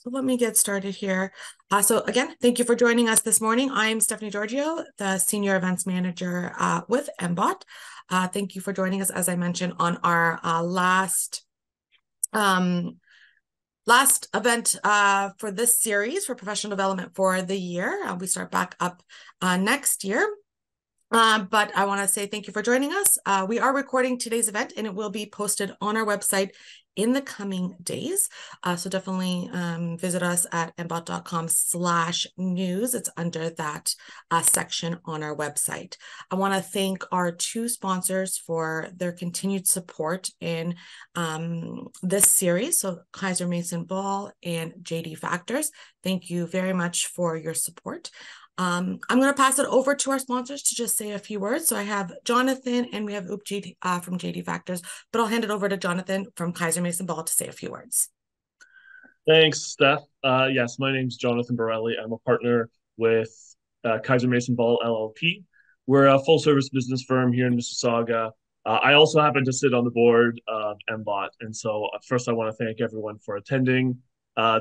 So let me get started here. So again, thank you for joining us this morning. I'm Stephanie Giorgio, the Senior Events Manager with MBOT. Thank you for joining us, as I mentioned, on our last event for this series for professional development for the year. We start back up next year. But I want to say thank you for joining us. We are recording today's event and it will be posted on our website in the coming days. So definitely visit us at mbot.com/news. It's under that section on our website. I want to thank our two sponsors for their continued support in this series. So Kaiser Mason Ball and JD Factors. Thank you very much for your support. I'm going to pass it over to our sponsors to just say a few words. So I have Jonathan and we have Upjit from JD Factors, but I'll hand it over to Jonathan from Kaiser Mason Ball to say a few words. Thanks, Steph. Yes, my name's Jonathan Borelli. I'm a partner with Kaiser Mason Ball LLP. We're a full-service business firm here in Mississauga. I also happen to sit on the board of MBOT. And so first I want to thank everyone for attending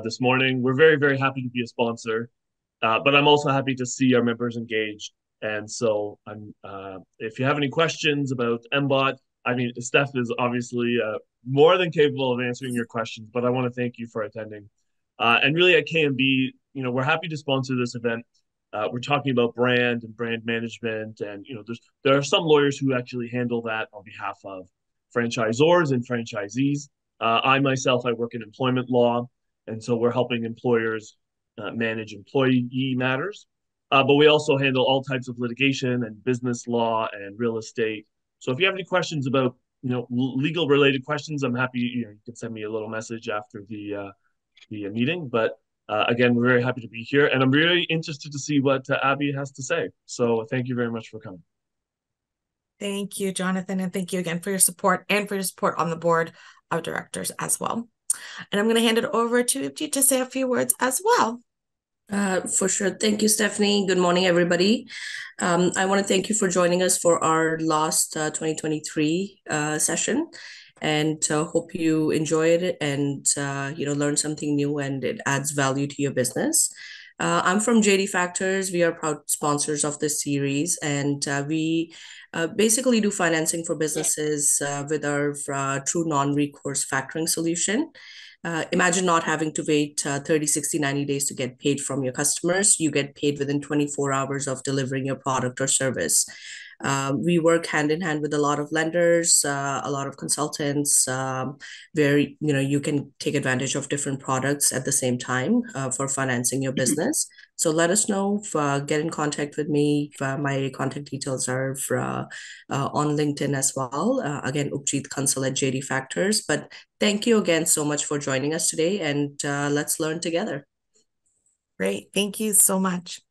this morning. We're very, very happy to be a sponsor. But I'm also happy to see our members engaged. And so if you have any questions about MBOT, I mean, Steph is obviously more than capable of answering your questions, but I want to thank you for attending. And really at KMB, we're happy to sponsor this event. We're talking about brand and brand management. And, there are some lawyers who actually handle that on behalf of franchisors and franchisees. I work in employment law. And so we're helping employers manage employee matters. But we also handle all types of litigation and business law and real estate. So if you have any questions about, legal related questions, I'm happy, you can send me a little message after the meeting. But again, we're very happy to be here. And I'm really interested to see what Abby has to say. So thank you very much for coming. Thank you, Jonathan. And thank you again for your support and for your support on the board of directors as well. And I'm going to hand it over to Upjit to say a few words as well. For sure. Thank you, Stephanie. Good morning, everybody. I want to thank you for joining us for our last 2023 session, and hope you enjoyed it and learn something new and it adds value to your business. I'm from JD Factors. We are proud sponsors of this series, and we basically do financing for businesses with our true non-recourse factoring solution. Imagine not having to wait 30, 60, 90 days to get paid from your customers. You get paid within 24 hours of delivering your product or service. We work hand in hand with a lot of lenders, a lot of consultants, where you can take advantage of different products at the same time for financing your business. So let us know. Get in contact with me. My contact details are on LinkedIn as well. Again, Upjit Kansal at JD Factors. But thank you again so much for joining us today, and let's learn together. Great. Thank you so much.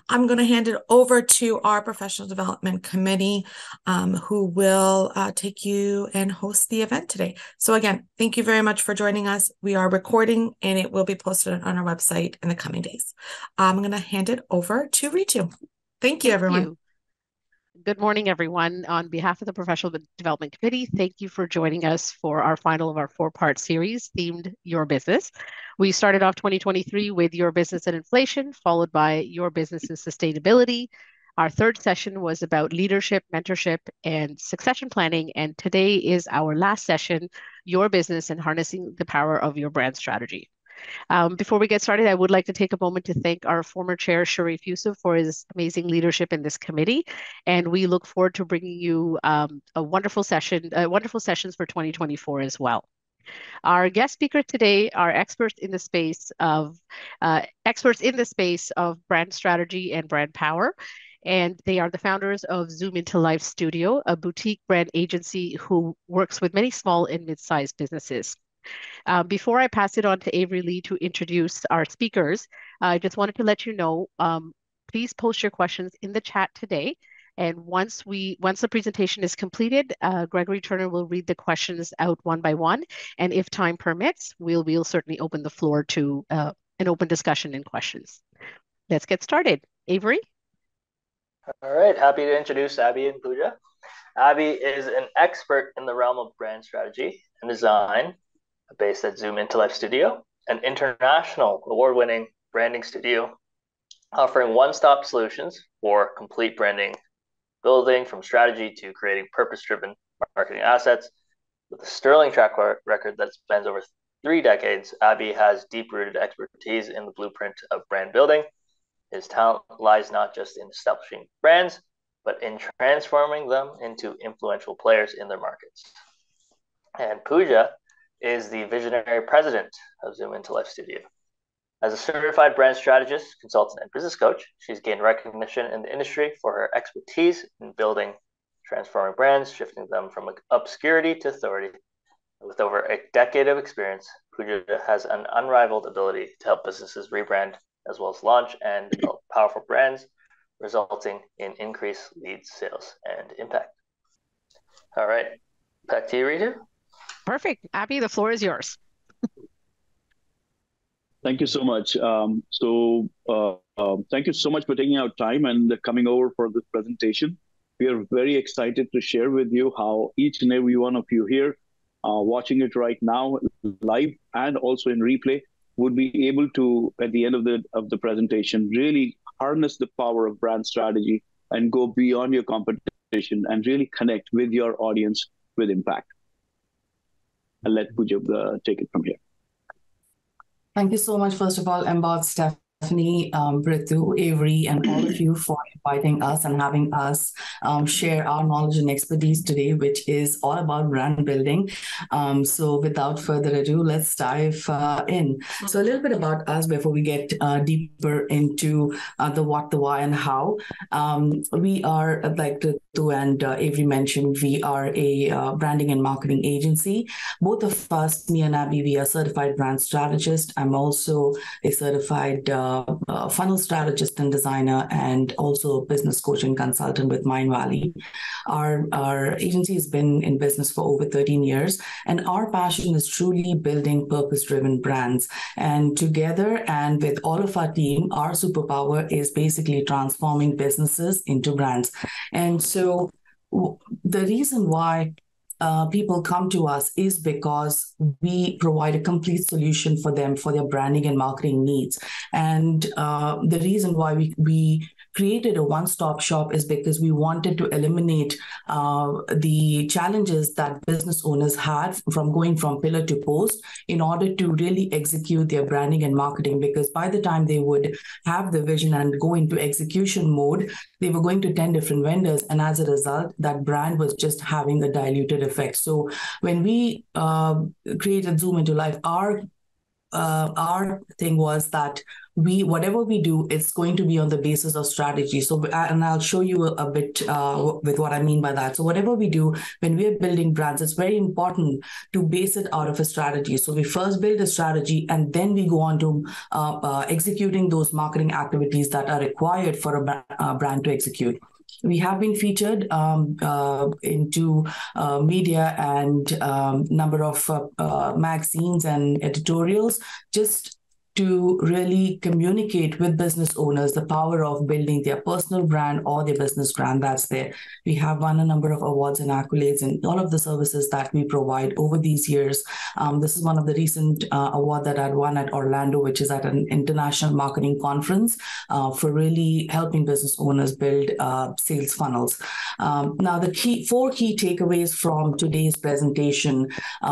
I'm going to hand it over to our professional development committee, who will take you and host the event today. So again, thank you very much for joining us. We are recording and it will be posted on our website in the coming days. I'm going to hand it over to Ritu. Thank you, everyone. You. Good morning, everyone. On behalf of the Professional Development Committee, thank you for joining us for our final of our four-part series themed Your Business. We started off 2023 with Your Business and Inflation, followed by Your Business and Sustainability. Our third session was about leadership, mentorship, and succession planning. And today is our last session, Your Business and Harnessing the Power of Your Brand Strategy. Before we get started, I would like to take a moment to thank our former chair, Sharif Yusuf, for his amazing leadership in this committee. And we look forward to bringing you wonderful sessions for 2024 as well. Our guest speakers today are experts in the space of brand strategy and brand power. And they are the founders of Zoom Into Life Studio, a boutique brand agency who works with many small and mid-sized businesses. Before I pass it on to Avery Lee to introduce our speakers, I just wanted to let you know, please post your questions in the chat today. And once the presentation is completed, Gregory Turner will read the questions out one by one. And if time permits, we'll certainly open the floor to an open discussion and questions. Let's get started. Avery? All right, happy to introduce Abby and Pooja. Abby is an expert in the realm of brand strategy and design, based at Zoom Into Life Studio. an international award-winning branding studio offering one-stop solutions for complete branding, building from strategy to creating purpose-driven marketing assets. With a sterling track record that spans over 3 decades, Abby has deep-rooted expertise in the blueprint of brand building. His talent lies not just in establishing brands, but in transforming them into influential players in their markets. And Pooja is the visionary president of Zoom Into Life Studio. As a certified brand strategist, consultant, and business coach, she's gained recognition in the industry for her expertise in building, transforming brands, shifting them from obscurity to authority. With over a decade of experience, Pooja has an unrivaled ability to help businesses rebrand as well as launch and develop powerful brands, resulting in increased lead sales and impact. All right, back to you, Rita. Perfect. Abby, the floor is yours. Thank you so much. Thank you so much for taking out time and coming over for this presentation. We are very excited to share with you how each and every one of you here, watching it right now, live and also in replay, would be able to, at the end of the presentation, really harness the power of brand strategy and go beyond your competition and really connect with your audience with impact. I'll let Pooja take it from here. Thank you so much, first of all, MBOT, Stephanie, Britu, Avery, and all of you for inviting us and having us share our knowledge and expertise today, which is all about brand building. So without further ado, let's dive in. So a little bit about us before we get deeper into the what, the why, and how. We are, like Ritu and Avery mentioned, we are a branding and marketing agency. Both of us, me and Abby, we are certified brand strategists. I'm also a certified funnel strategist and designer, and also a business coaching consultant with Mindvalley. Our agency has been in business for over 13 years, and our passion is truly building purpose-driven brands. And together and with all of our team, our superpower is basically transforming businesses into brands. And so the reason why people come to us is because we provide a complete solution for them for their branding and marketing needs. And the reason why we created a one-stop shop is because we wanted to eliminate the challenges that business owners had from going from pillar to post in order to really execute their branding and marketing. Because by the time they would have the vision and go into execution mode, they were going to 10 different vendors. And as a result, that brand was just having a diluted effect. So when we created Zoom Into Life, our thing was that whatever we do, it's going to be on the basis of strategy. So, and I'll show you a bit with what I mean by that. So whatever we do, when we're building brands, it's very important to base it out of a strategy. So we first build a strategy, and then we go on to executing those marketing activities that are required for a brand to execute. We have been featured into media and number of magazines and editorials, just to really communicate with business owners the power of building their personal brand or their business brand that's there. We have won a number of awards and accolades in all of the services that we provide over these years. This is one of the recent awards that I'd won at Orlando, which is at an international marketing conference for really helping business owners build sales funnels. Now, the four key takeaways from today's presentation,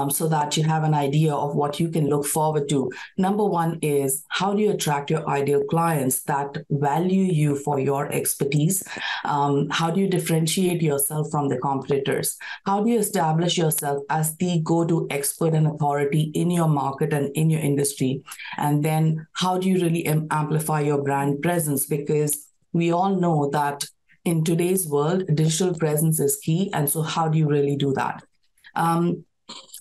so that you have an idea of what you can look forward to. Number one is, how do you attract your ideal clients that value you for your expertise? How do you differentiate yourself from the competitors? How do you establish yourself as the go-to expert and authority in your market and in your industry? And then how do you really amplify your brand presence? Because we all know that in today's world, digital presence is key. And so how do you really do that?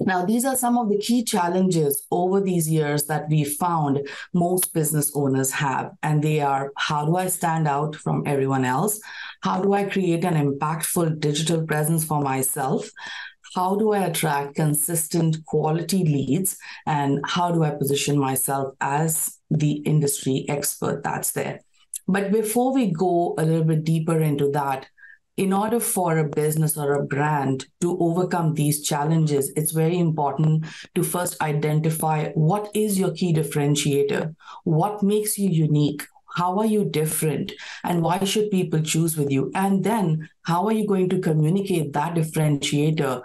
Now, these are some of the key challenges over these years that we found most business owners have. And they are, how do I stand out from everyone else? How do I create an impactful digital presence for myself? How do I attract consistent quality leads? And how do I position myself as the industry expert that's there? But before we go a little bit deeper into that, in order for a business or a brand to overcome these challenges, it's very important to first identify what is your key differentiator, what makes you unique, how are you different, and why should people choose with you? And then how are you going to communicate that differentiator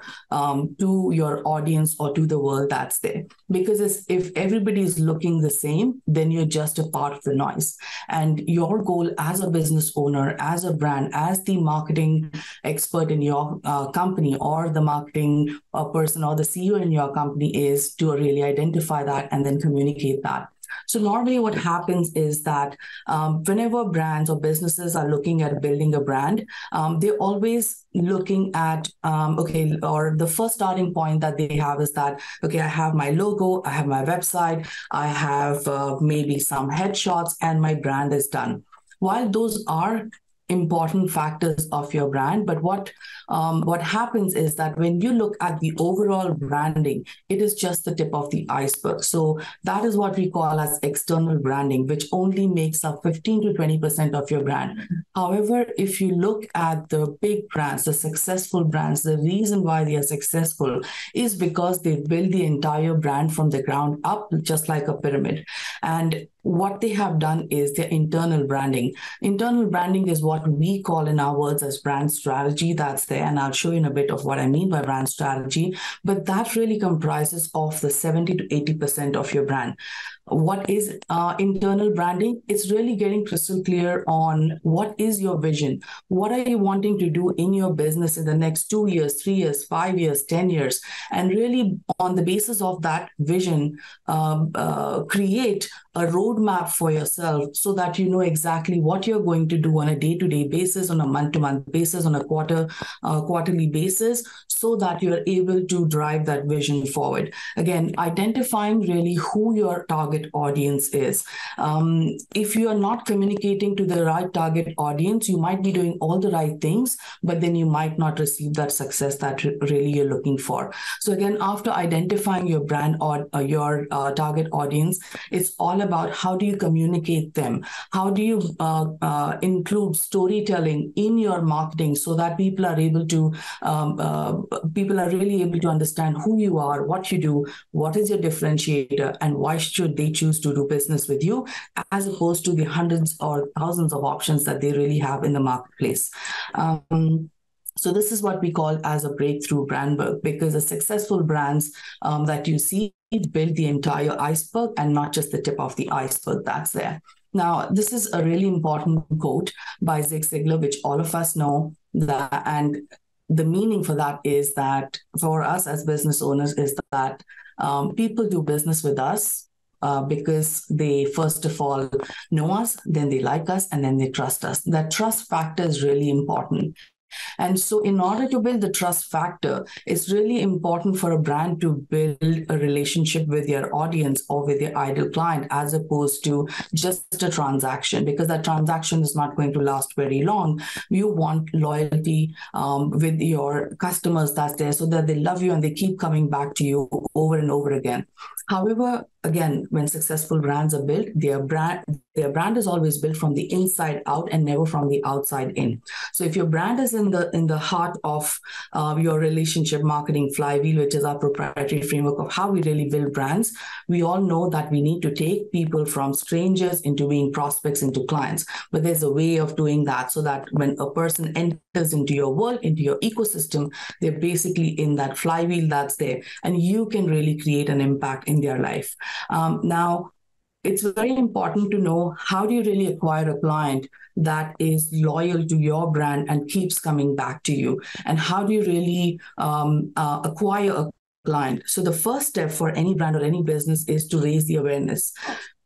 to your audience or to the world that's there? Because if everybody is looking the same, then you're just a part of the noise. And your goal as a business owner, as a brand, as the marketing expert in your company, or the marketing person or the CEO in your company, is to really identify that and then communicate that. So normally what happens is that whenever brands or businesses are looking at building a brand, they're always looking at, or the first starting point that they have is that, okay, I have my logo, I have my website, I have maybe some headshots, and my brand is done. While those are important factors of your brand, but what happens is that when you look at the overall branding, it is just the tip of the iceberg. So that is what we call as external branding, which only makes up 15 to 20% of your brand. However, if you look at the big brands, the successful brands, the reason why they are successful is because they build the entire brand from the ground up, just like a pyramid. And what they have done is their internal branding. Internal branding is what we call in our words as brand strategy. That's there, and I'll show you in a bit of what I mean by brand strategy. But that really comprises of the 70 to 80% of your brand. What is internal branding? It's really getting crystal clear on what is your vision. What are you wanting to do in your business in the next 2 years, 3 years, 5 years, 10 years? And really on the basis of that vision, create a roadmap for yourself so that you know exactly what you're going to do on a day-to-day basis, on a month-to-month basis, on a quarterly basis, so that you're able to drive that vision forward. Again, identifying really who your target audience is. If you are not communicating to the right target audience, you might be doing all the right things, but then you might not receive that success that really you're looking for. So again, after identifying your brand or your target audience, it's all about how do you communicate them? How do you include storytelling in your marketing so that people are able to really able to understand who you are, what you do, what is your differentiator, and why should they choose to do business with you, as opposed to the hundreds or thousands of options that they really have in the marketplace. So this is what we call as a breakthrough brand work, because the successful brands that you see build the entire iceberg and not just the tip of the iceberg that's there. Now, this is a really important quote by Zig Ziglar, which all of us know, that, and the meaning for that is that for us as business owners is that people do business with us because they first of all know us, then they like us, and then they trust us. That trust factor is really important. And so in order to build the trust factor, it's really important for a brand to build a relationship with your audience or with your ideal client, as opposed to just a transaction, because that transaction is not going to last very long. You want loyalty with your customers that's there, so that they love you and they keep coming back to you over and over again. However, again, when successful brands are built, their brand is always built from the inside out and never from the outside in. So if your brand is in the heart of your relationship marketing flywheel, which is our proprietary framework of how we really build brands, we all know that we need to take people from strangers into being prospects, into clients. But there's a way of doing that so that when a person enters into your world, into your ecosystem, they're basically in that flywheel that's there, and you can really create an impact in their life. Now, it's very important to know how do you really acquire a client that is loyal to your brand and keeps coming back to you, and how do you really acquire a client. So the first step for any brand or any business is to raise the awareness.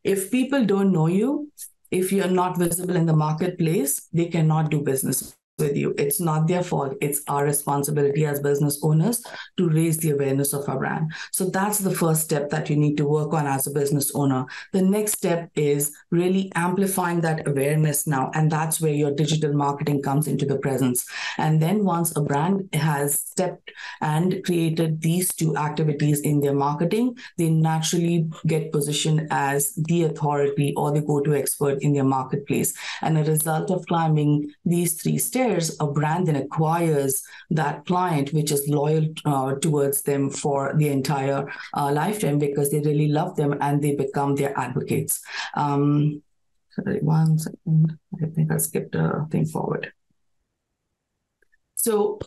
If people don't know you, if you're not visible in the marketplace, they cannot do business with you. It's not their fault. It's our responsibility as business owners to raise the awareness of our brand. So that's the first step that you need to work on as a business owner. The next step is really amplifying that awareness now. And that's where your digital marketing comes into the presence. And then once a brand has stepped and created these two activities in their marketing, they naturally get positioned as the authority or the go-to expert in their marketplace. And a result of climbing these three steps inspires a brand, then acquires that client, which is loyal towards them for the entire lifetime, because they really love them and they become their advocates. Sorry, 1 second. I think I skipped a thing forward. So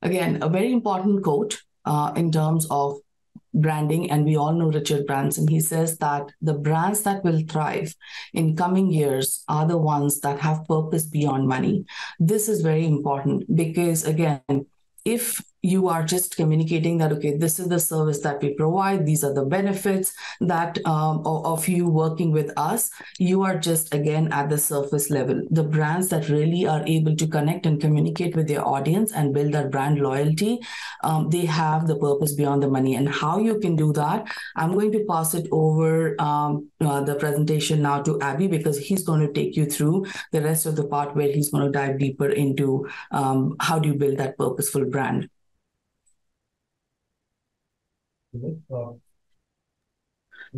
again, a very important quote in terms of branding, and we all know Richard Branson. He says that the brands that will thrive in coming years are the ones that have purpose beyond money. This is very important because, again, if you are just communicating that, okay, this is the service that we provide, these are the benefits that of you working with us, you are just, again, at the surface level. The brands that really are able to connect and communicate with their audience and build that brand loyalty, they have the purpose beyond the money. And how you can do that, I'm going to pass it over the presentation now to Abby, because he's going to take you through the rest of the part where he's going to dive deeper into how do you build that purposeful brand.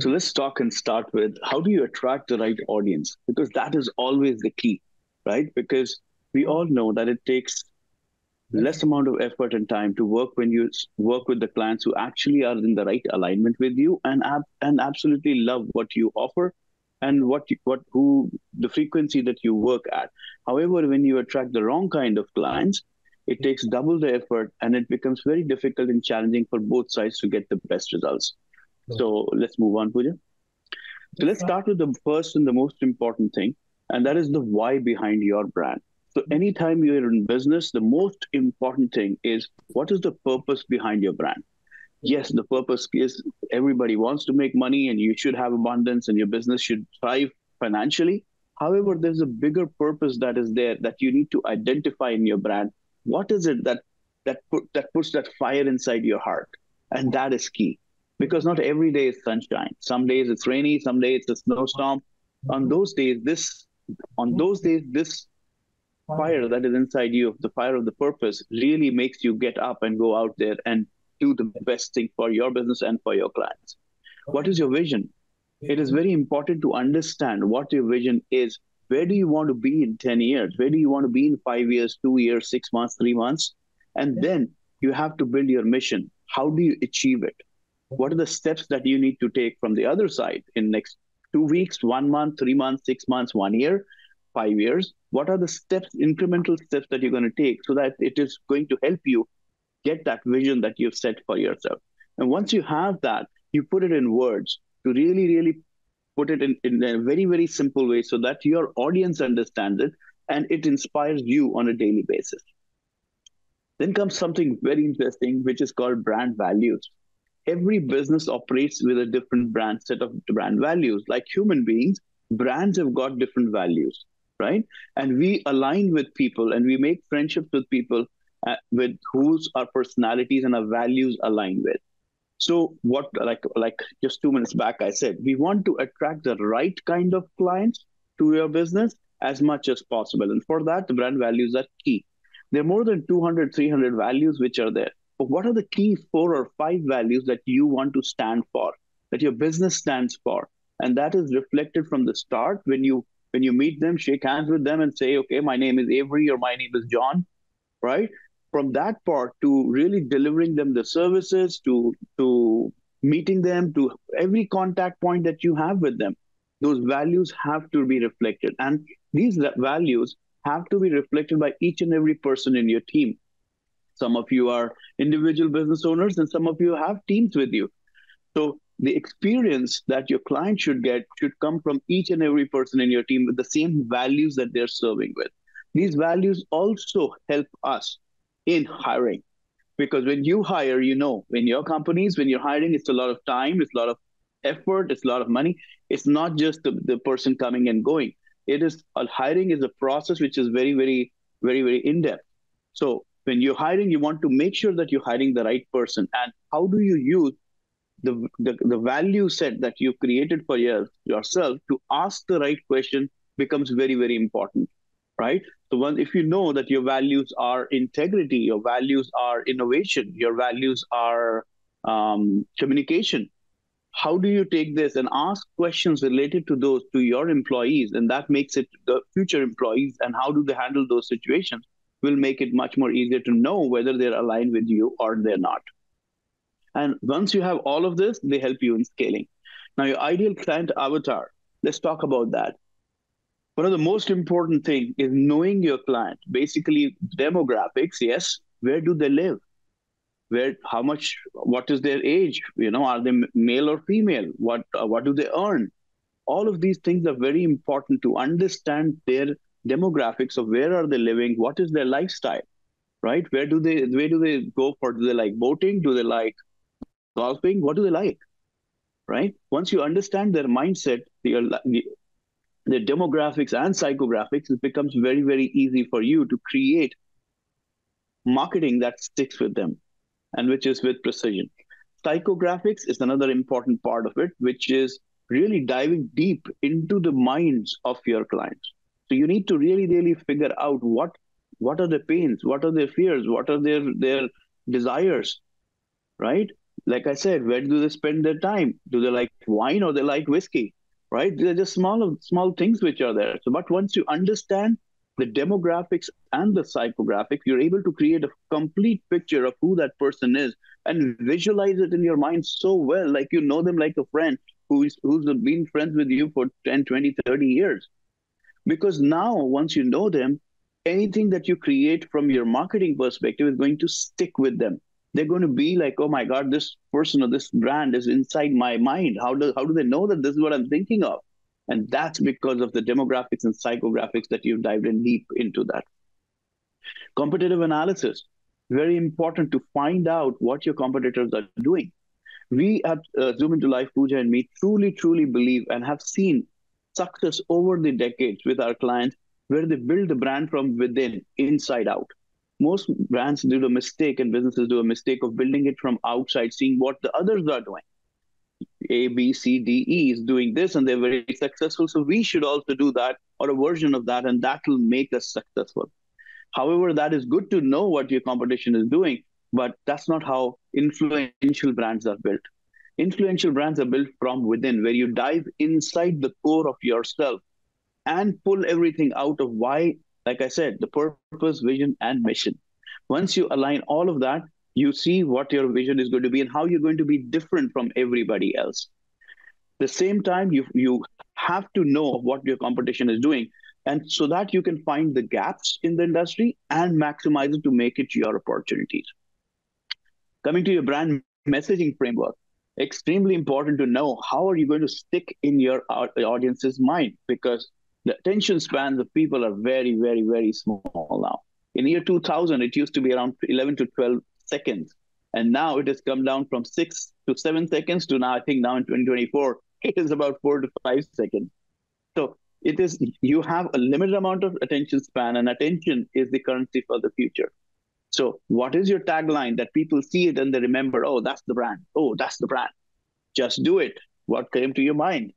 So let's talk and start with, how do you attract the right audience? Because that is always the key, right? Because we all know that it takes less amount of effort and time to work when you work with the clients who actually are in the right alignment with you and absolutely love what you offer and who the frequency that you work at. However, when you attract the wrong kind of clients, it takes double the effort and it becomes very difficult and challenging for both sides to get the best results. So let's move on, Pooja. So let's start with the first and the most important thing, and that is the why behind your brand. So anytime you're in business, the most important thing is, what is the purpose behind your brand? Yes, the purpose is everybody wants to make money and you should have abundance and your business should thrive financially. However, there's a bigger purpose that is there that you need to identify in your brand. What is it that puts that fire inside your heart? And that is key, because not every day is sunshine. Some days it's rainy, some days it's a snowstorm. On those days, this fire that is inside you, the fire of the purpose, really makes you get up and go out there and do the best thing for your business and for your clients. What is your vision? It is very important to understand what your vision is. Where do you want to be in 10 years? Where do you want to be in 5 years, 2 years, 6 months, 3 months? And then you have to build your mission. How do you achieve it? What are the steps that you need to take from the other side in next 2 weeks, 1 month, 3 months, 6 months, 1 year, 5 years? What are the steps, incremental steps that you're going to take so that it is going to help you get that vision that you've set for yourself? And once you have that, you put it in words to really, really put it in a very, very simple way so that your audience understands it and it inspires you on a daily basis. Then comes something very interesting, which is called brand values. Every business operates with a different set of brand values. Like human beings, brands have got different values, right? And we align with people and we make friendships with people with whose our personalities and our values align with. So what, like just 2 minutes back, I said, we want to attract the right kind of clients to your business as much as possible. And for that, the brand values are key. There are more than 200, 300 values which are there. But what are the key 4 or 5 values that you want to stand for, that your business stands for? And that is reflected from the start when you meet them, shake hands with them and say, okay, my name is Avery or my name is John, right? From that part to really delivering them the services, to meeting them, to every contact point that you have with them, those values have to be reflected. And these values have to be reflected by each and every person in your team. Some of you are individual business owners and some of you have teams with you. So the experience that your client should get should come from each and every person in your team with the same values that they're serving with. These values also help us in hiring, because when you hire, in your companies, when you're hiring, it's a lot of time, it's a lot of effort, it's a lot of money. It's not just the person coming and going. Hiring is a process which is very, very, very, very in-depth. So when you're hiring, you want to make sure that you're hiring the right person. And how do you use the value set that you've created for yourself to ask the right question becomes very, very important, right? So if you know that your values are integrity, your values are innovation, your values are communication, how do you take this and ask questions related to those to your employees? And that makes it the future employees, and how do they handle those situations? So when you have that, you put it in words to really, really put it in a very, very simple way so that your audience understands it and it inspires you on a daily basis. Then comes something very interesting, which is called brand values. Every business operates with a different brand values. Like human beings, brands have got different values. We want to attract the right kind of clients to your business as much as possible. And for that, the brand values are key. will make it much more easier to know whether they're aligned with you or they're not. And once you have all of this, they help you in scaling. Now, your ideal client avatar, let's talk about that. One of the most important things is knowing your client. Basically, demographics, yes, where do they live? How much, what is their age? Are they male or female? What do they earn? All of these things are very important to understand their demographics of where are they living, what is their lifestyle, right? Where do they go for? Do they like boating? Do they like golfing? What do they like, right? Once you understand their mindset, their demographics and psychographics, it becomes very, very easy for you to create marketing that sticks with them and which is with precision. Psychographics is another important part of it, which is really diving deep into the minds of your clients. So you need to really, really figure out what are their pains, what are their fears, what are their desires, right? Like I said, where do they spend their time? Do they like wine or they like whiskey, right? They're just small things which are there. So, but once you understand the demographics and the psychographics, you're able to create a complete picture of who that person is and visualize it in your mind so well, like you know them like a friend who's been friends with you for 10, 20, 30 years. Because now, once you know them, anything that you create from your marketing perspective is going to stick with them. They're going to be like, oh my God, this person or this brand is inside my mind. How do they know that this is what I'm thinking of? And that's because of the demographics and psychographics that you've dived in deep into that. Competitive analysis, very important to find out what your competitors are doing. We at Zoom into Life, Pooja and me, truly, truly believe and have seen success over the decades with our clients where they build the brand from within, inside out. Most brands do the mistake and businesses do a mistake of building it from outside, seeing what the others are doing. A, B, C, D, E is doing this and they're very successful. So we should also do that or a version of that, and that will make us successful. However, that is good to know what your competition is doing, but that's not how influential brands are built. Influential brands are built from within, where you dive inside the core of yourself and pull everything out of why, like I said, the purpose, vision, and mission. Once you align all of that, you see what your vision is going to be and how you're going to be different from everybody else. At the same time, you have to know what your competition is doing, and so that you can find the gaps in the industry and maximize it to make it your opportunities. Coming to your brand messaging framework, extremely important to know how are you going to stick in your audience's mind, because the attention spans of people are very, very, very small now. In year 2000, it used to be around 11 to 12 seconds. And now it has come down from 6 to 7 seconds to now, I think now in 2024, it is about 4 to 5 seconds. So it is, you have a limited amount of attention span, and attention is the currency for the future. So what is your tagline that people see it and they remember, oh, that's the brand. Oh, that's the brand. Just do it. What came to your mind?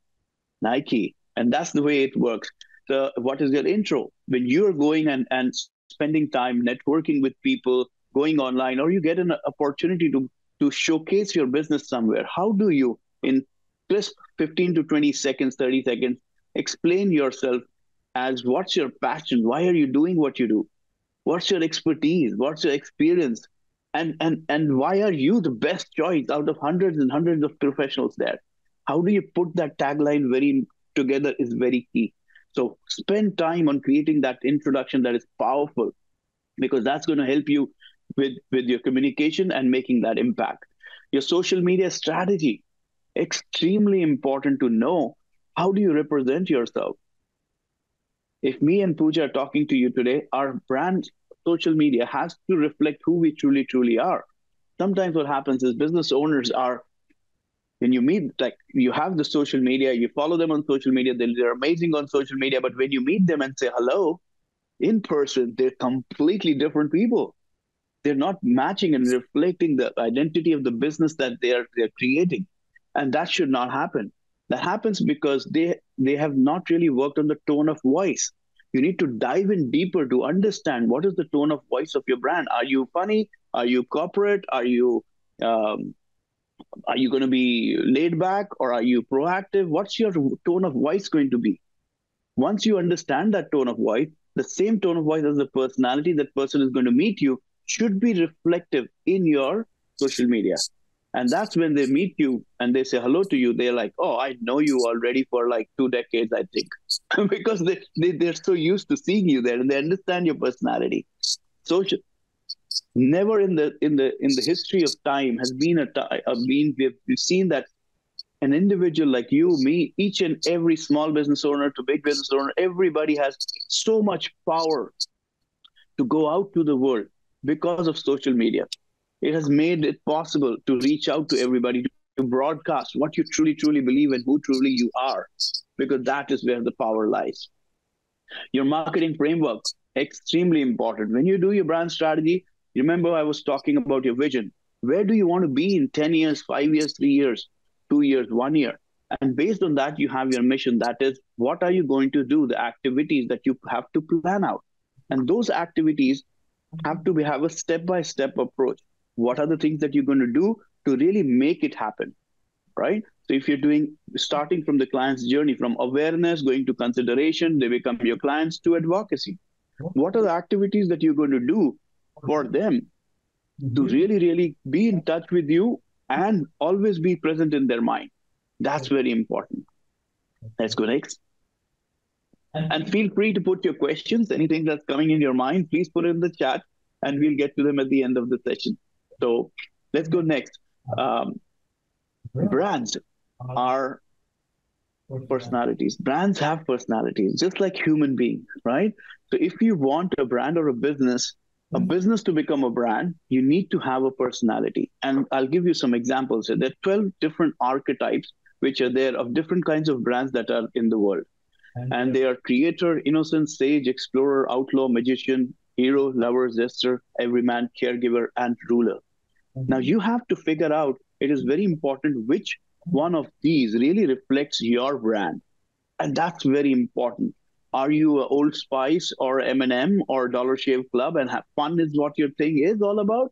Nike. And that's the way it works. So what is your intro? When you're going and spending time networking with people, going online, or you get an opportunity to showcase your business somewhere, how do you, in just 15 to 20 seconds, 30 seconds, explain yourself as what's your passion? Why are you doing what you do? What's your expertise? What's your experience? And why are you the best choice out of hundreds and hundreds of professionals there? How do you put that tagline very together is very key. So spend time on creating that introduction that is powerful, because that's going to help you with your communication and making that impact. Your social media strategy, extremely important to know. How do you represent yourself? If me and Pooja are talking to you today, our brand social media has to reflect who we truly, truly are. Sometimes what happens is business owners are, when you meet, like you have the social media, you follow them on social media, they're amazing on social media, but when you meet them and say hello in person, they're completely different people. They're not matching and reflecting the identity of the business that they're creating. And that should not happen. That happens because they have not really worked on the tone of voice. You need to dive in deeper to understand what is the tone of voice of your brand. Are you funny? Are you corporate? Are you going to be laid back, or are you proactive? What's your tone of voice going to be? Once you understand that tone of voice, the same tone of voice as the personality that person is going to meet you should be reflective in your social media. And that's when they meet you and they say hello to you. They're like, oh, I know you already for like 2 decades, I think, because they're so used to seeing you there and they understand your personality. Social, never in the history of time has been we've seen that an individual like you, me, each and every small business owner to big business owner, everybody has so much power to go out to the world because of social media. It has made it possible to reach out to everybody, to broadcast what you truly, truly believe and who truly you are, because that is where the power lies. Your marketing framework, extremely important. When you do your brand strategy, remember I was talking about your vision. Where do you want to be in 10 years, 5 years, 3 years, 2 years, 1 year? And based on that, you have your mission. That is, what are you going to do? The activities that you have to plan out. And those activities have to have a step-by-step approach. What are the things that you're going to do to really make it happen, right? So if you're starting from the client's journey, from awareness, going to consideration, they become your clients, to advocacy. What are the activities that you're going to do for them to really, really be in touch with you and always be present in their mind? That's very important. Let's go next. And feel free to put your questions, anything that's coming in your mind, please put it in the chat and we'll get to them at the end of the session. So let's go next. Brands are personalities. Brands have personalities, just like human beings, right? So if you want a brand or a business to become a brand, you need to have a personality. And I'll give you some examples. There are 12 different archetypes which are there of different kinds of brands that are in the world. And they are creator, innocent, sage, explorer, outlaw, magician, hero, lover, zester, everyman, caregiver, and ruler. Now you have to figure out, it is very important which one of these really reflects your brand. And that's very important. Are you a Old Spice or M&M or Dollar Shave Club and have fun is what your thing is all about?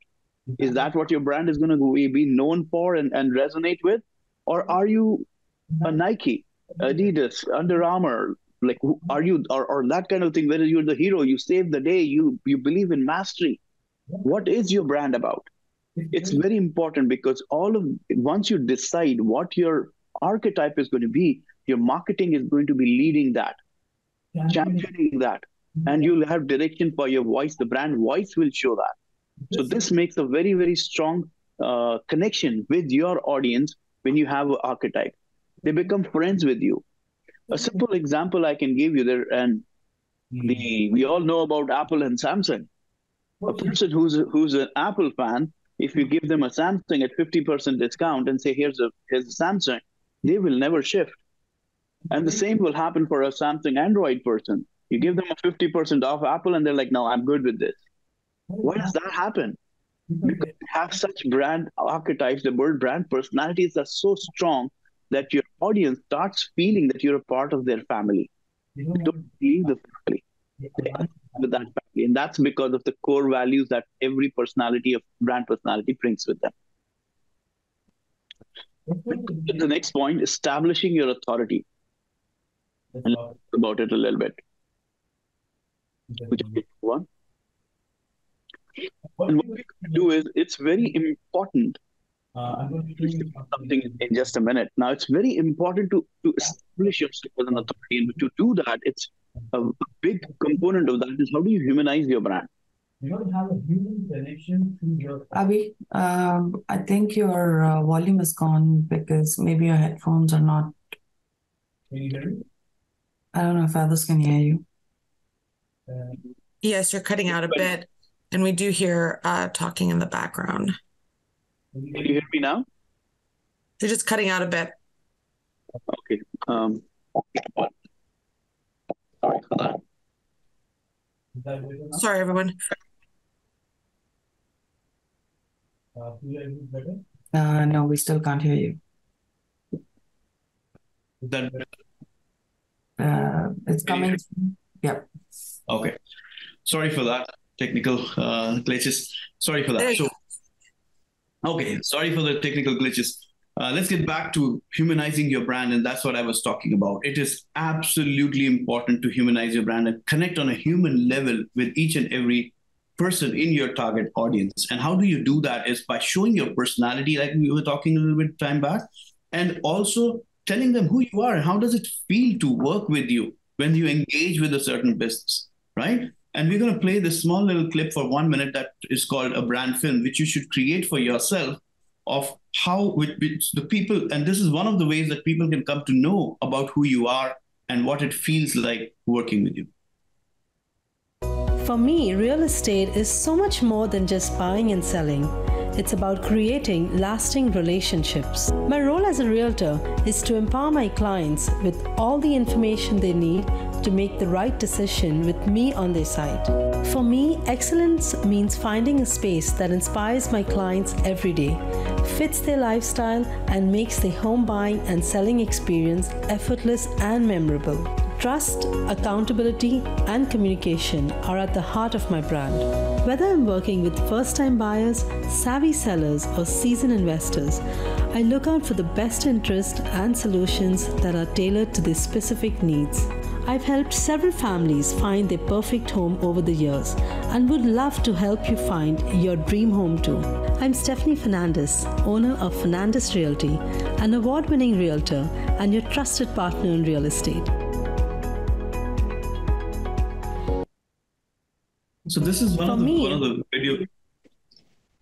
Is that what your brand is going to be known for and resonate with? Or are you a Nike, Adidas, Under Armour? Like, are you, or that kind of thing, whether you're the hero, you save the day, you believe in mastery. What is your brand about? It's very important because once you decide what your archetype is going to be, your marketing is going to be leading that, championing that, and you'll have direction for your voice. The brand voice will show that. So this makes a very, very strong connection with your audience when you have an archetype. They become friends with you. A simple example I can give you there, and we all know about Apple and Samsung. A person who's an Apple fan, if you give them a Samsung at 50% discount and say, here's a Samsung, they will never shift. And the same will happen for a Samsung Android person. You give them a 50% off Apple and they're like, no, I'm good with this. Why does that happen? Because you have such brand archetypes, the word brand personalities are so strong that your audience starts feeling that you're a part of their family. They don't leave the family. They are with that family. And that's because of the core values that every brand personality brings with them. The next point, establishing your authority. And let's talk about it a little bit. Which one? And what we can do is, it's very important. I'm going to say something in just a minute. Now, it's very important to establish yourself as an authority. And to do that, it's a big component of that is, how do you humanize your brand? You don't have a human connection to your... Abhi, I think your volume is gone because maybe your headphones are not... Can you hear me? I don't know if others can hear you. Yes, you're cutting out a bit, and we do hear talking in the background. Can you hear me now? You're just cutting out a bit. Okay. Sorry for that. Sorry, everyone. No, we still can't hear you. It's coming. Yeah. Okay. Sorry for that. Technical glitches. Sorry for that. So, okay. Sorry for the technical glitches. let's get back to humanizing your brand. And that's what I was talking about. It is absolutely important to humanize your brand and connect on a human level with each and every person in your target audience. And how do you do that is by showing your personality, like we were talking a little bit time back, and also telling them who you are and how does it feel to work with you when you engage with a certain business, right? And we're going to play this small little clip for 1 minute that is called a brand film, which you should create for yourself of how which the people, and this is one of the ways that people can come to know about who you are and what it feels like working with you. For me, real estate is so much more than just buying and selling. It's about creating lasting relationships. My role as a realtor is to empower my clients with all the information they need to make the right decision with me on their side. For me, excellence means finding a space that inspires my clients every day, fits their lifestyle, and makes their home buying and selling experience effortless and memorable. Trust, accountability, and communication are at the heart of my brand. Whether I'm working with first-time buyers, savvy sellers, or seasoned investors, I look out for the best interest and solutions that are tailored to their specific needs. I've helped several families find their perfect home over the years and would love to help you find your dream home too. I'm Stephanie Fernandez, owner of Fernandez Realty, an award-winning realtor and your trusted partner in real estate. So this is one of the video.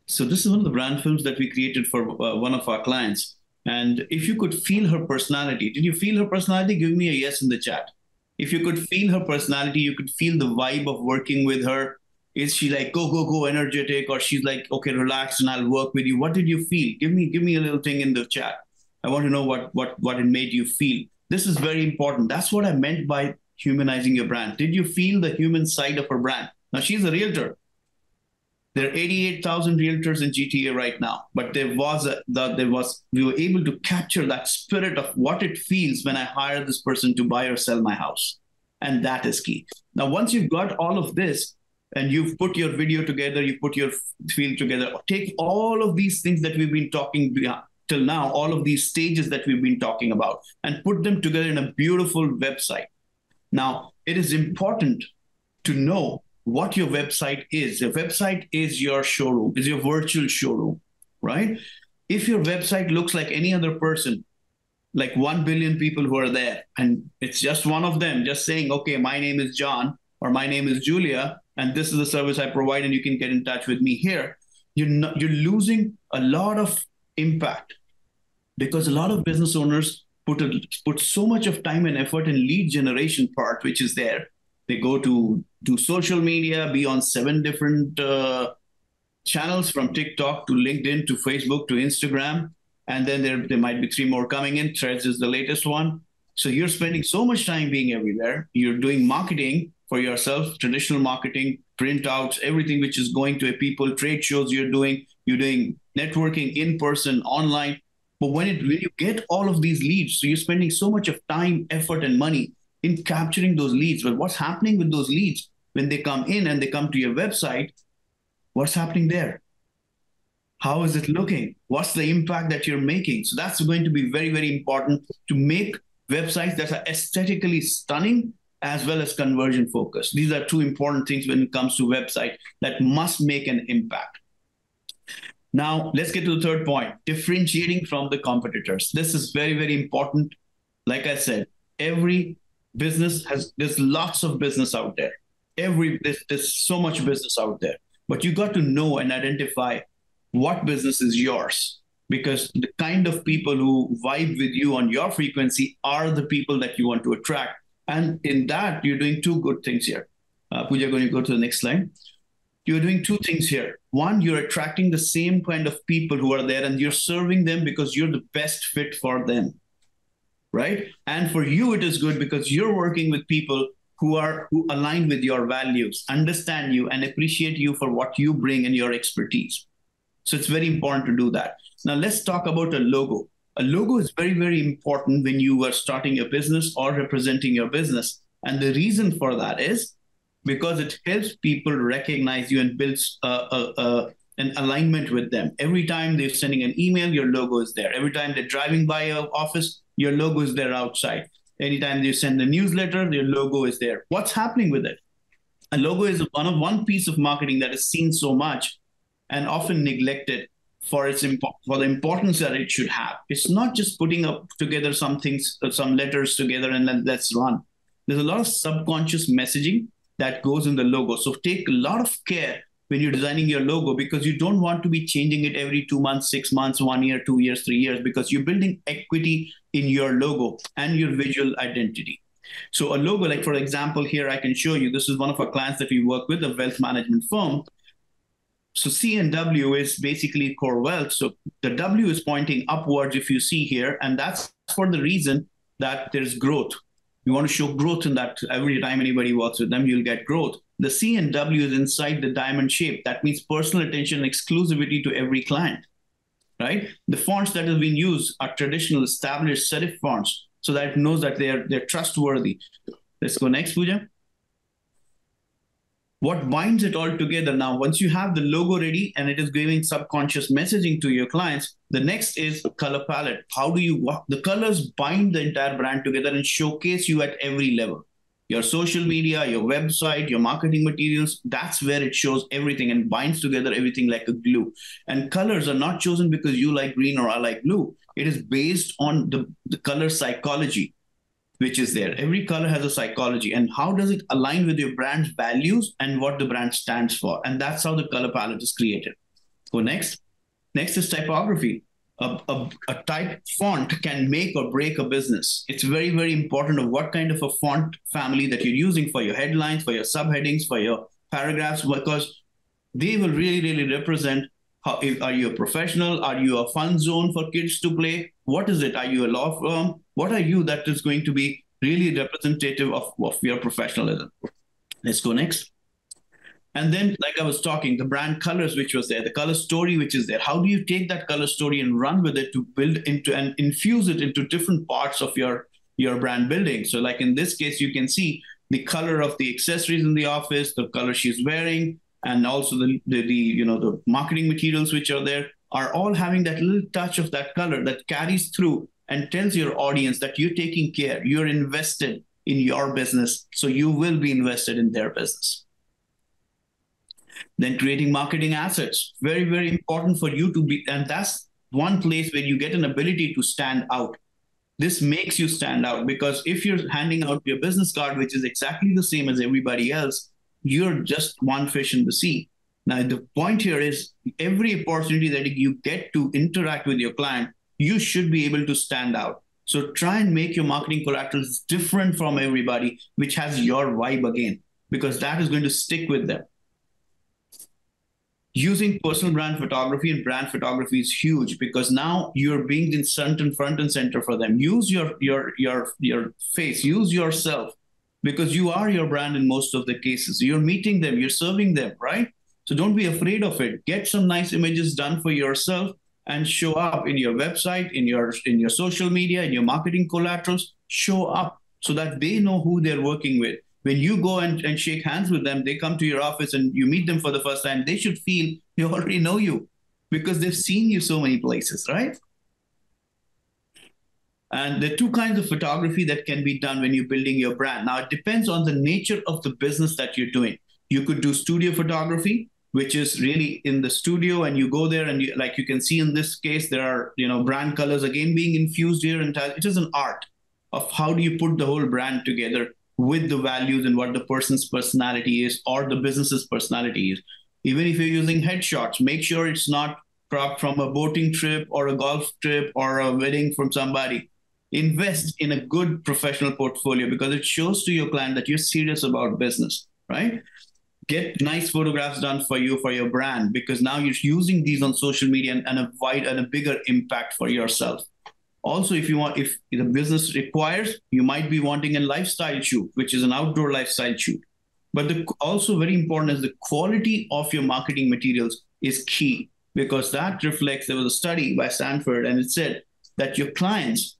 So this is one of the brand films that we created for one of our clients. And if you could feel her personality, did you feel her personality? Give me a yes in the chat. If you could feel her personality, you could feel the vibe of working with her. Is she like go, go, go, energetic, or she's like, okay, relax and I'll work with you? What did you feel? Give me a little thing in the chat. I want to know what it made you feel. This is very important. That's what I meant by humanizing your brand. Did you feel the human side of her brand? Now, she's a realtor. There are 88,000 realtors in GTA right now, but we were able to capture that spirit of what it feels when I hire this person to buy or sell my house. And that is key. Now, once you've got all of this and you've put your video together, you've put your field together, take all of these things that we've been talking till now, all of these stages that we've been talking about, and put them together in a beautiful website. Now, it is important to know what your website is. Your website is your showroom, is your virtual showroom, right? If your website looks like any other person, like 1 billion people who are there, and it's just one of them just saying, okay, my name is John, or my name is Julia, and this is the service I provide, and you can get in touch with me here, you're losing a lot of impact, because a lot of business owners put so much of time and effort in lead generation part, which is there. They go to do social media, be on 7 different channels, from TikTok to LinkedIn to Facebook to Instagram. And then there might be 3 more coming in. Threads is the latest one. So you're spending so much time being everywhere. You're doing marketing for yourself, traditional marketing, printouts, everything which is going to people, trade shows you're doing networking in person, online. But when you get all of these leads, so you're spending so much of time, effort, and money in capturing those leads. But what's happening with those leads when they come in and they come to your website? What's happening there? How is it looking? What's the impact that you're making? So that's going to be very, very important to make websites that are aesthetically stunning as well as conversion focused. These are 2 important things when it comes to website that must make an impact. Now, let's get to the third point, differentiating from the competitors. This is very, very important. Like I said, every business there's lots of business out there. There's so much business out there, but you got to know and identify what business is yours, because the kind of people who vibe with you on your frequency are the people that you want to attract. And in that, you're doing 2 good things here. Pooja, going to go to the next slide. You're doing 2 things here. One, you're attracting the same kind of people who are there, and you're serving them because you're the best fit for them. Right? And for you, it is good because you're working with people who align with your values, understand you, and appreciate you for what you bring and your expertise. So it's very important to do that. Now, let's talk about a logo. A logo is very, very important when you are starting a business or representing your business. And the reason for that is because it helps people recognize you and builds a an alignment with them. Every time they're sending an email, your logo is there. Every time they're driving by your office, your logo is there outside. Anytime you send a newsletter, your logo is there. What's happening with it? A logo is one piece of marketing that is seen so much and often neglected for the importance that it should have. It's not just putting up together some things, some letters together, and then let's run. There's a lot of subconscious messaging that goes in the logo. So take a lot of care when you're designing your logo, because you don't want to be changing it every 2 months, 6 months, 1 year, 2 years, 3 years, because you're building equity in your logo and your visual identity. So a logo, like for example, here I can show you, this is one of our clients that we work with, a wealth management firm. So C and W is basically core wealth. So the W is pointing upwards, if you see here, and that's for the reason that there's growth. You want to show growth in that. Every time anybody works with them, you'll get growth. The C and W is inside the diamond shape. That means personal attention and exclusivity to every client, right? The fonts that have been used are traditional, established serif fonts, so that it knows that they're trustworthy. Let's go next, Pooja. What binds it all together now, once you have the logo ready and it is giving subconscious messaging to your clients, the next is color palette. How do you walk? The colors bind the entire brand together and showcase you at every level. Your social media, your website, your marketing materials, that's where it shows everything and binds together everything like a glue. And colors are not chosen because you like green or I like blue. It is based on the color psychology, which is there. Every color has a psychology, and how does it align with your brand's values and what the brand stands for? And that's how the color palette is created. Go next. Next is typography. A type font can make or break a business. It's very, very important of what kind of a font family that you're using for your headlines, for your subheadings, for your paragraphs, because they will really, really represent are you a professional? Are you a fun zone for kids to play? What is it? Are you a law firm? What are you that is going to be really representative of your professionalism? Let's go next. And then, like I was talking, the brand colors, which was there, the color story, which is there. How do you take that color story and run with it to build into and infuse it into different parts of your brand building? So like in this case, you can see the color of the accessories in the office, the color she's wearing, and also the marketing materials which are there are all having that little touch of that color that carries through and tells your audience that you're taking care, you're invested in your business, so you will be invested in their business. Then creating marketing assets, very, very important for you to be, and that's one place where you get an ability to stand out. This makes you stand out, because if you're handing out your business card, which is exactly the same as everybody else, you're just one fish in the sea. Now, the point here is every opportunity that you get to interact with your client, you should be able to stand out. So try and make your marketing collaterals different from everybody, which has your vibe again, because that is going to stick with them. Using personal brand photography and brand photography is huge, because now you're being in front and center for them. Use your face, use yourself, because you are your brand in most of the cases. You're meeting them, you're serving them, right? So don't be afraid of it. Get some nice images done for yourself and show up in your website, in your social media, in your marketing collaterals. Show up so that they know who they're working with. When you go and shake hands with them, they come to your office and you meet them for the first time, they should feel they already know you because they've seen you so many places, right? And there are two kinds of photography that can be done when you're building your brand. Now, it depends on the nature of the business that you're doing. You could do studio photography, which is really in the studio, and you go there and like you can see in this case, there are brand colors again being infused here, and it is an art of how do you put the whole brand together with the values and what the person's personality is or the business's personality is. Even if you're using headshots, make sure it's not cropped from a boating trip or a golf trip or a wedding from somebody. Invest in a good professional portfolio because it shows to your client that you're serious about business, right? Get nice photographs done for you, for your brand, because now you're using these on social media and a bigger impact for yourself. Also, if the business requires, you might be wanting a lifestyle shoot, which is an outdoor lifestyle shoot. But also very important is the quality of your marketing materials is key, because that reflects, there was a study by Stanford, and it said that your clients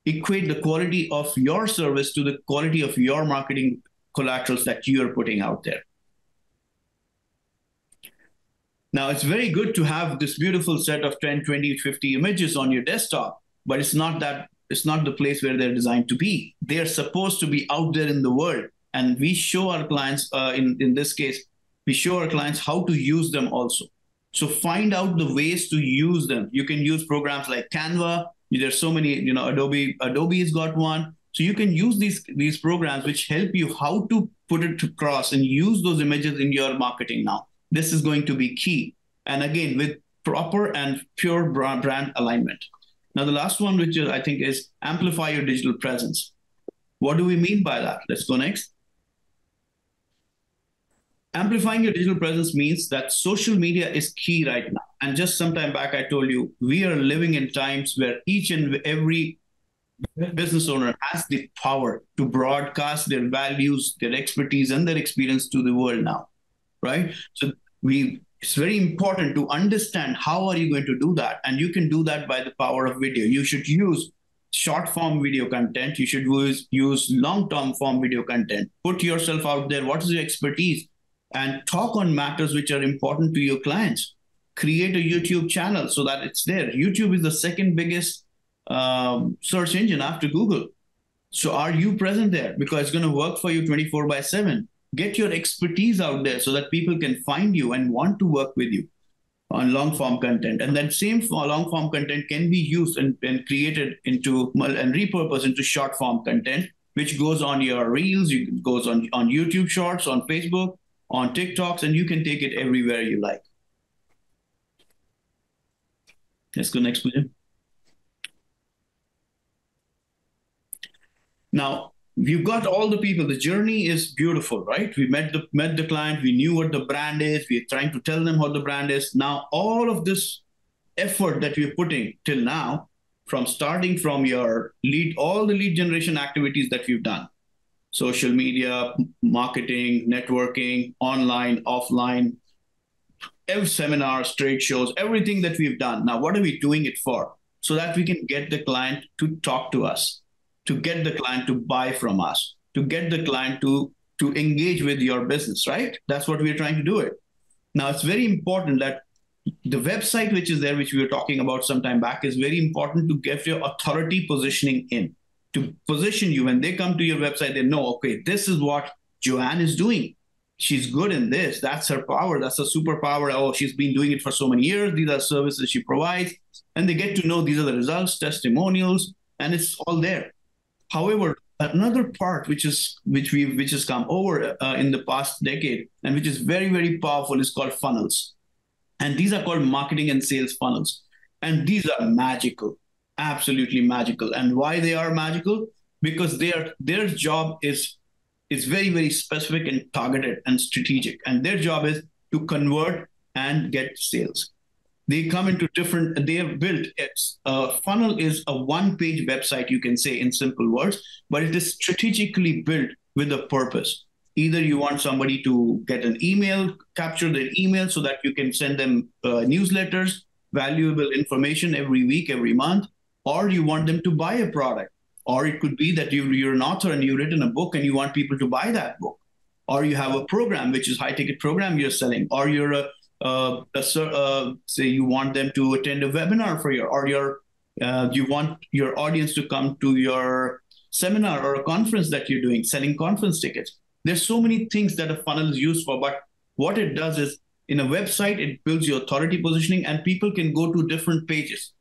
equate the quality of your service to the quality of your marketing collaterals that you are putting out there. Now, it's very good to have this beautiful set of 10, 20, 50 images on your desktop, but it's not the place where they're designed to be. They're supposed to be out there in the world. And we show our clients, in this case, we show our clients how to use them also. So find out the ways to use them. You can use programs like Canva. There's so many, Adobe's got one. So you can use these programs which help you how to put it across and use those images in your marketing now. This is going to be key. And again, with proper and pure brand alignment. Now, the last one, which I think is amplify your digital presence. What do we mean by that? Let's go next. Amplifying your digital presence means that social media is key right now. And just some time back, I told you, we are living in times where each and every business owner has the power to broadcast their values, their expertise, and their experience to the world now, right? So it's very important to understand how are you going to do that. And you can do that by the power of video. You should use short form video content. You should use long-term form video content. Put yourself out there. What is your expertise? And talk on matters which are important to your clients. Create a YouTube channel so that it's there. YouTube is the second biggest search engine after Google. So are you present there? Because it's going to work for you 24/7. Get your expertise out there so that people can find you and want to work with you on long form content. And that same long form content can be used and created into and repurposed into short form content, which goes on your reels, it goes on YouTube shorts, on Facebook, on TikToks, and you can take it everywhere you like. Let's go next, please. Now, we've got all the people. The journey is beautiful, right? We met the client. We knew what the brand is. We're trying to tell them what the brand is. Now, all of this effort that we're putting till now, starting from your lead, all the lead generation activities that we've done, social media, marketing, networking, online, offline, seminars, trade shows, everything that we've done. Now, what are we doing it for? So that we can get the client to talk to us, to get the client to buy from us, to get the client to engage with your business, right? That's what we're trying to do it. Now, it's very important that the website which is there, which we were talking about some time back, is very important to get your authority positioning in, to position you. When they come to your website, they know, okay, this is what Joanne is doing. She's good in this. That's her power. That's a superpower. Oh, she's been doing it for so many years. These are services she provides. And they get to know these are the results, testimonials, and it's all there. However, another part which has come over in the past decade and which is very, very powerful is called funnels. And these are called marketing and sales funnels. And these are magical, absolutely magical. And why they are magical? Because their job is very, very specific and targeted and strategic. And their job is to convert and get sales. They come into they have built a funnel is a one-page website, you can say in simple words, but it is strategically built with a purpose. Either you want somebody to get an email, capture their email so that you can send them newsletters, valuable information every week, every month, or you want them to buy a product. Or it could be that you're an author and you've written a book and you want people to buy that book. Or you have a program, which is high-ticket program you're selling, or you're say you want them to attend a webinar for you want your audience to come to your seminar or a conference that you're doing, selling conference tickets. There's so many things that a funnel is used for, but what it does is in a website, it builds your authority positioning and people can go to different pages.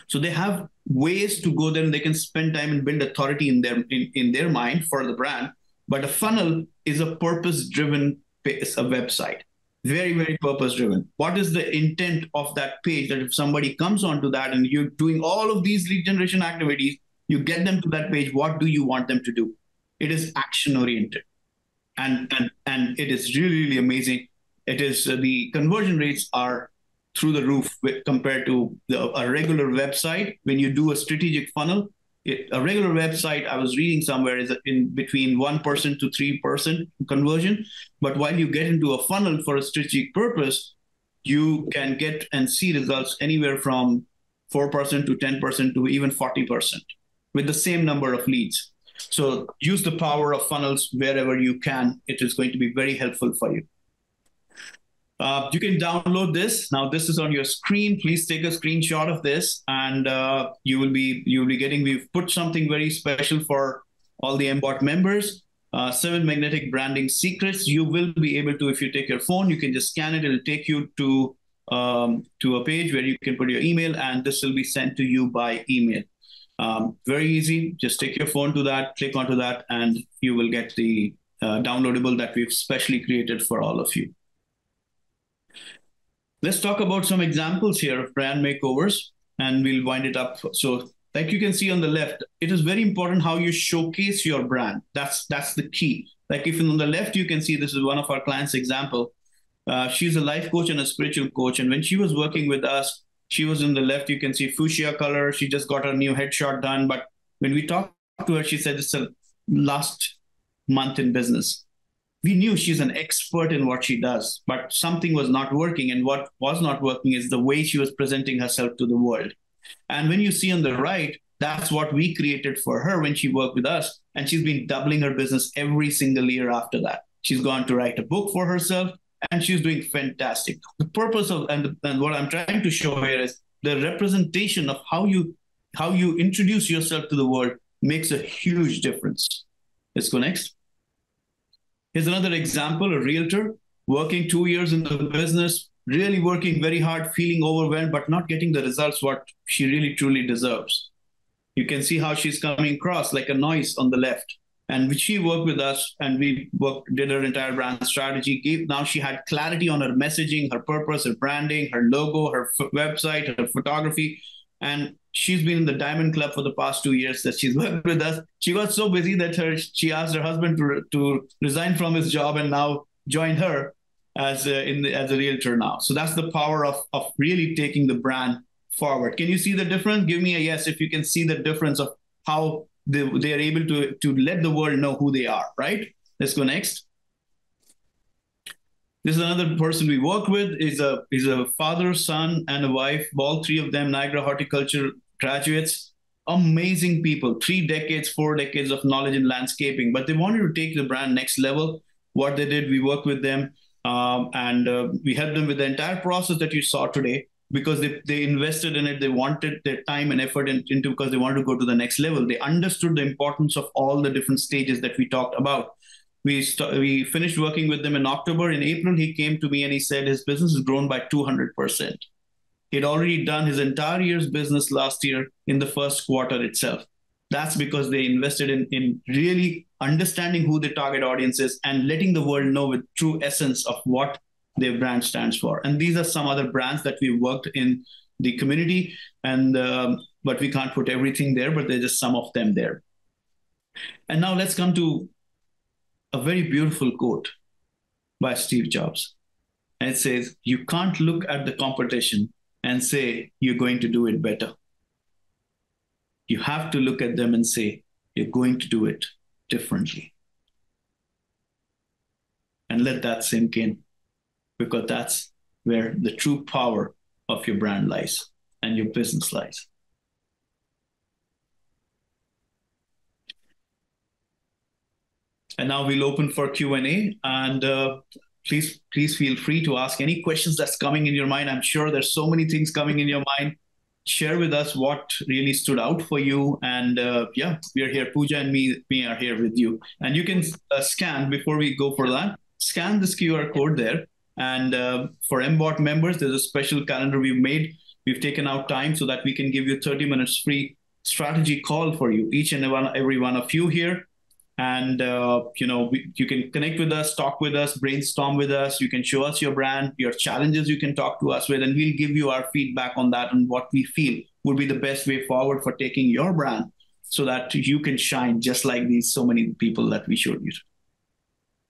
So they have ways to go there and they can spend time and build authority in their mind for the brand. But a funnel is a purpose-driven website. Very, very purpose-driven. What is the intent of that page? That if somebody comes onto that and you're doing all of these lead generation activities, you get them to that page, what do you want them to do? It is action-oriented. And it is really, really amazing. It is the conversion rates are through the roof compared to a regular website. When you do a strategic funnel, a regular website, I was reading somewhere, is in between 1% to 3% conversion. But while you get into a funnel for a strategic purpose, you can get and see results anywhere from 4% to 10% to even 40% with the same number of leads. So use the power of funnels wherever you can. It is going to be very helpful for you. You can download this. Now this is on your screen. Please take a screenshot of this, and you will be getting. We've put something very special for all the MBOT members. 7 magnetic branding secrets. You will be able to, if you take your phone, you can just scan it. It'll take you to a page where you can put your email, and this will be sent to you by email. Very easy. Just take your phone to that, click onto that, and you will get the downloadable that we've specially created for all of you. Let's talk about some examples here of brand makeovers, and we'll wind it up. So like you can see on the left, it is very important how you showcase your brand. That's the key. Like if on the left, you can see this is one of our clients' example. She's a life coach and a spiritual coach. And when she was working with us, she was in the left, you can see fuchsia color. She just got her new headshot done. But when we talked to her, she said it's the last month in business. We knew she's an expert in what she does, but something was not working. And what was not working is the way she was presenting herself to the world. And when you see on the right, that's what we created for her when she worked with us. And she's been doubling her business every single year after that. She's gone to write a book for herself, and she's doing fantastic. The purpose of, and what I'm trying to show here is the representation of how you introduce yourself to the world makes a huge difference. Let's go next. Here's another example, a realtor working 2 years in the business, really working very hard, feeling overwhelmed, but not getting the results what she really truly deserves. You can see how she's coming across like a noise on the left. And she worked with us, and we did her entire brand strategy. Now she had clarity on her messaging, her purpose, her branding, her logo, her website, her photography. And she's been in the Diamond Club for the past 2 years that she's worked with us. She got so busy that she asked her husband to resign from his job and now joined her as a realtor now. So that's the power of really taking the brand forward. Can you see the difference? Give me a yes if you can see the difference of how they are able to let the world know who they are, right? Let's go next. This is another person we work with. Is a father, son, and a wife. All three of them Niagara Horticulture graduates. Amazing people. 3 decades, 4 decades of knowledge in landscaping. But they wanted to take the brand next level. What they did, we worked with them, and we helped them with the entire process that you saw today, because they invested in it. They wanted their time and effort into because they wanted to go to the next level. They understood the importance of all the different stages that we talked about. We finished working with them in October. In April, he came to me and he said his business has grown by 200%. He'd already done his entire year's business last year in the first quarter itself. That's because they invested in really understanding who the target audience is and letting the world know with true essence of what their brand stands for. And these are some other brands that we've worked in the community, and but we can't put everything there, but there's just some of them there. And now let's come to a very beautiful quote by Steve Jobs. And it says, you can't look at the competition and say you're going to do it better. You have to look at them and say you're going to do it differently. And let that sink in, because that's where the true power of your brand lies and your business lies. And now we'll open for Q&A, and please feel free to ask any questions that's coming in your mind. I'm sure there's so many things coming in your mind. Share with us what really stood out for you. And yeah, we are here. Pooja and me are here with you. And you can scan, before we go for that, scan this QR code there. And for MBOT members, there's a special calendar we've made. We've taken out time so that we can give you 30 minutes free strategy call for you, each and every one of you here. And, you can connect with us, talk with us, brainstorm with us. You can show us your brand, your challenges you can talk to us with, and we'll give you our feedback on that and what we feel would be the best way forward for taking your brand so that you can shine just like these so many people that we showed you.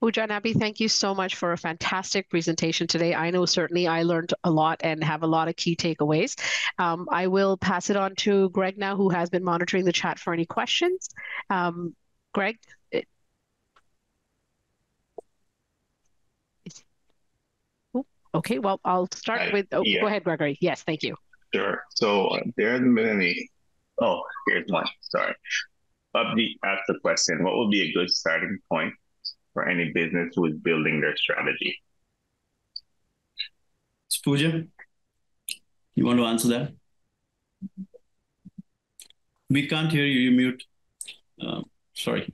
Pooja and Abby, thank you so much for a fantastic presentation today. I know certainly I learned a lot and have a lot of key takeaways. I will pass it on to Greg now, who has been monitoring the chat for any questions. Greg? Okay, well, I'll start with, yeah. Go ahead, Gregory. Yes, thank you. Sure. So there hasn't been any, here's one, sorry. Upbeat asked the question, what would be a good starting point for any business who is building their strategy? Pooja, you want to answer that? We can't hear you. You mute. Sorry.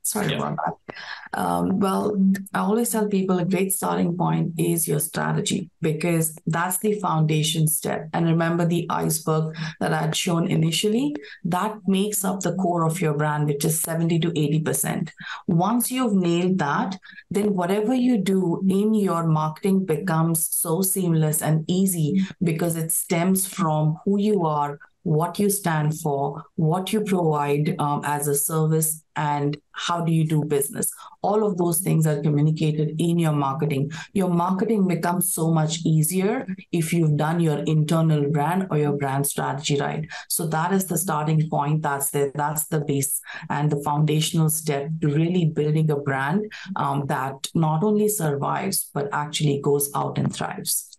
Sorry about that. Well, I always tell people a great starting point is your strategy, because that's the foundation step. And remember the iceberg that I had shown initially, that makes up the core of your brand, which is 70 to 80%. Once you've nailed that, then whatever you do in your marketing becomes so seamless and easy, because it stems from who you are, what you stand for, what you provide as a service, and how do you do business. All of those things are communicated in your marketing. Your marketing becomes so much easier if you've done your internal brand or your brand strategy right. So that is the starting point. That's the base and the foundational step to really building a brand that not only survives, but actually goes out and thrives.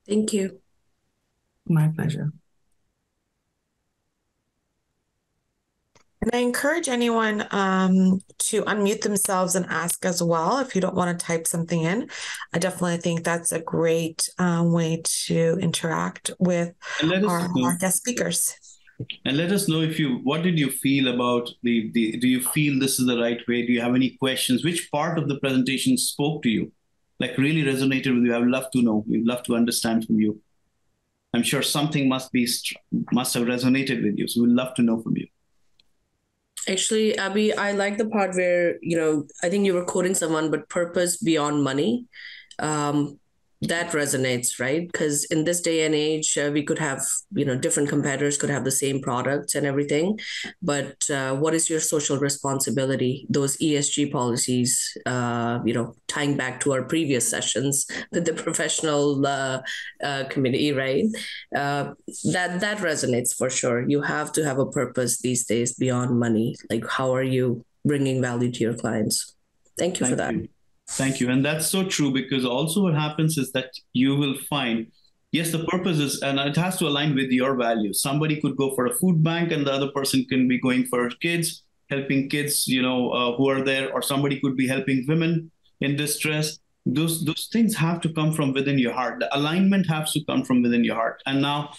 Thank you. My pleasure. And I encourage anyone to unmute themselves and ask as well if you don't want to type something in. I definitely think that's a great way to interact with our guest speakers. And let us know what did you feel about do you feel this is the right way? Do you have any questions? Which part of the presentation spoke to you? Like really resonated with you? I would love to know. We'd love to understand from you. I'm sure something must have resonated with you. So we'd love to know from you. Actually, Abby, I like the part where, I think you were quoting someone, but purpose beyond money. That resonates, right? Because in this day and age, we could have, different competitors could have the same products and everything. But what is your social responsibility? Those ESG policies, tying back to our previous sessions with the professional community, right? That resonates for sure. You have to have a purpose these days beyond money. Like, how are you bringing value to your clients? Thank you for that. Thank you. And that's so true, because also what happens is that you will find, yes, the purpose is, and it has to align with your values. Somebody could go for a food bank and the other person can be going for kids, helping kids, who are there, or somebody could be helping women in distress. Those things have to come from within your heart. The alignment has to come from within your heart. And now,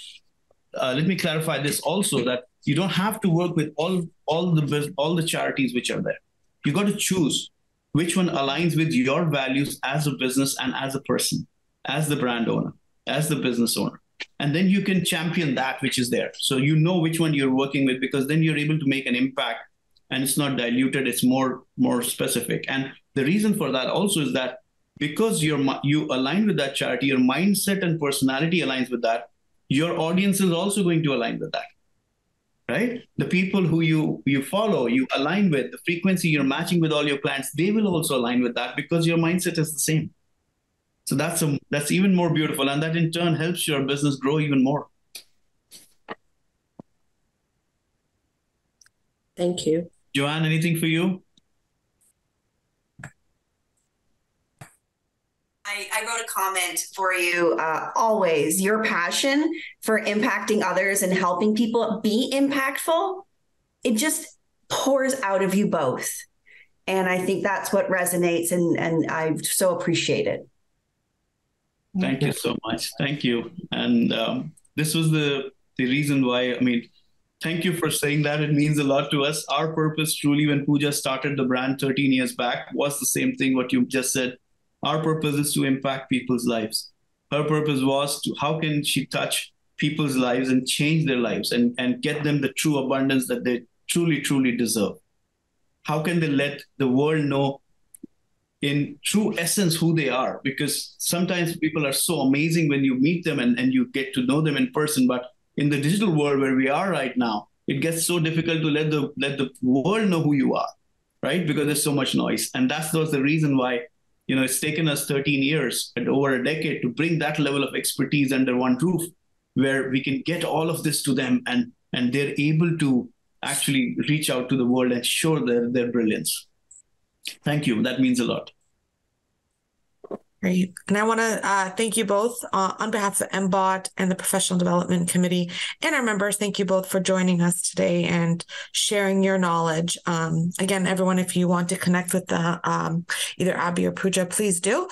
let me clarify this also, that you don't have to work with all the charities which are there. You got to choose which one aligns with your values as a business and as a person, as the brand owner, as the business owner. And then you can champion that which is there. So you know which one you're working with, because then you're able to make an impact and it's not diluted, it's more specific. And the reason for that also is that because you align with that charity, your mindset and personality aligns with that, your audience is also going to align with that. Right? The people who you follow, you align with, the frequency you're matching with all your clients, they will also align with that because your mindset is the same. So that's even more beautiful. And that in turn helps your business grow even more. Thank you. Joanne, anything for you? I wrote a comment for you. Always your passion for impacting others and helping people be impactful, it just pours out of you both. And I think that's what resonates, and I so appreciate it. Thank you so much. Thank you. And this was the reason why, thank you for saying that. It means a lot to us. Our purpose truly, when Pooja started the brand 13 years back, was the same thing what you just said. Our purpose is to impact people's lives. Her purpose was to how can she touch people's lives and change their lives and get them the true abundance that they truly, truly deserve. How can they let the world know in true essence who they are? Because sometimes people are so amazing when you meet them and you get to know them in person. But in the digital world where we are right now, it gets so difficult to let the world know who you are, right? Because there's so much noise. And that was the reason why it's taken us 13 years and over a decade to bring that level of expertise under one roof, where we can get all of this to them and they're able to actually reach out to the world and show their brilliance. Thank you. That means a lot. Great. And I want to thank you both on behalf of MBOT and the Professional Development Committee and our members. Thank you both for joining us today and sharing your knowledge. Again, everyone, if you want to connect with the either Abby or Pooja, please do.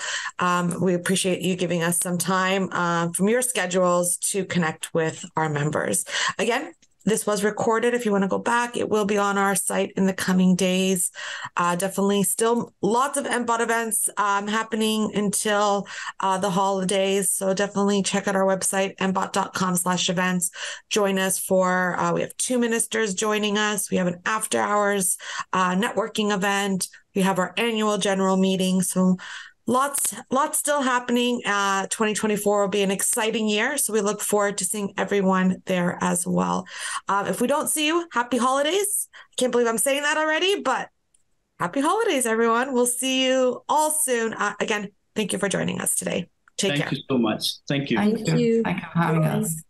We appreciate you giving us some time from your schedules to connect with our members. Again, this was recorded. If you want to go back, it will be on our site in the coming days. Definitely still lots of MBOT events happening until the holidays. So definitely check out our website, mbot.com/events. Join us for, we have 2 ministers joining us. We have an after hours networking event. We have our annual general meeting. So lots still happening. 2024 will be an exciting year. So we look forward to seeing everyone there as well. If we don't see you, happy holidays. I can't believe I'm saying that already, but happy holidays, everyone. We'll see you all soon. Again, thank you for joining us today. Take care. Thank you so much. Thank you. Thank you. Thank you for having us.